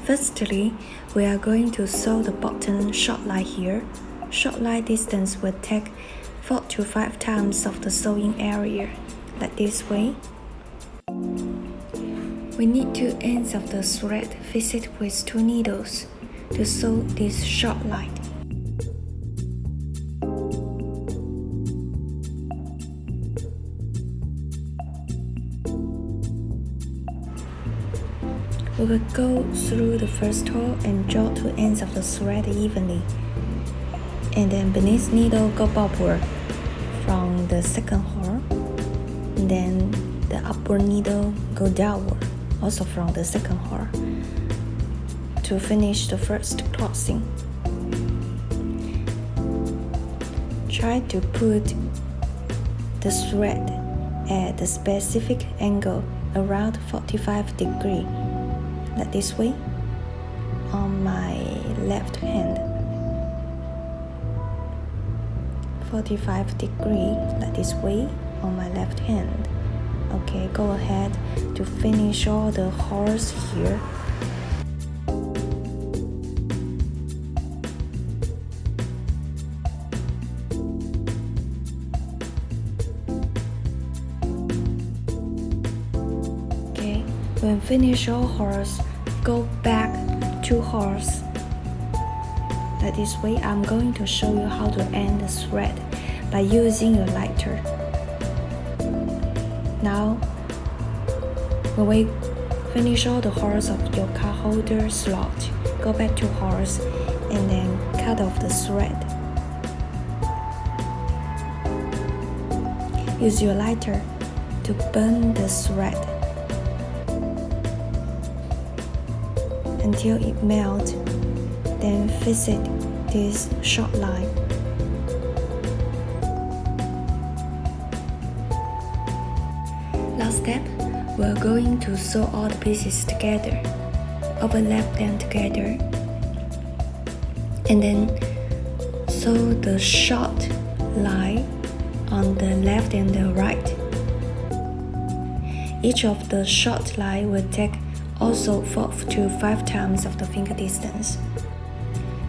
Firstly, we are going to sew the bottom short line here. Short line distance will take 4 to 5 times of the sewing area, like this way. We need 2 ends of the thread fixed with 2 needles to sew this short line. We will go through the first hole and draw 2 ends of the thread evenly, and then beneath needle go backward from the second hole, and then the upward needle go downward also from the second hole to finish the first crossing. Try to put the thread at a specific angle around 45 degrees, like this way, on my left hand. 45 degrees, like this way, on my left hand. Okay, go ahead to finish all the holes here. Okay, when finish all holes, go back 2 holes. Like this way, I'm going to show you how to end the thread by using your lighter. Now, when we finish all the holes of your card holder slot, go back 2 holes and then cut off the thread. Use your lighter to burn the thread until it melts, then fix it this short line. Last step, we're going to sew all the pieces together, overlap them together, and then sew the short line on the left and the right. Each of the short line will take also 4 to 5 times of the finger distance.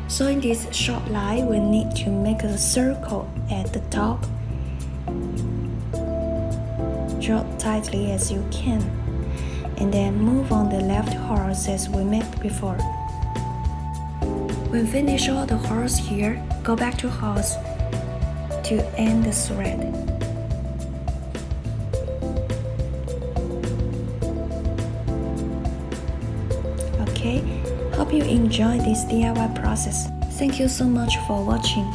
Sewing this short line, we need to make a circle at the top. Draw tightly as you can, and then move on the left horse as we made before. When finish all the holes here, go back to horse to end the thread. Okay, hope you enjoy this DIY process. Thank you so much for watching.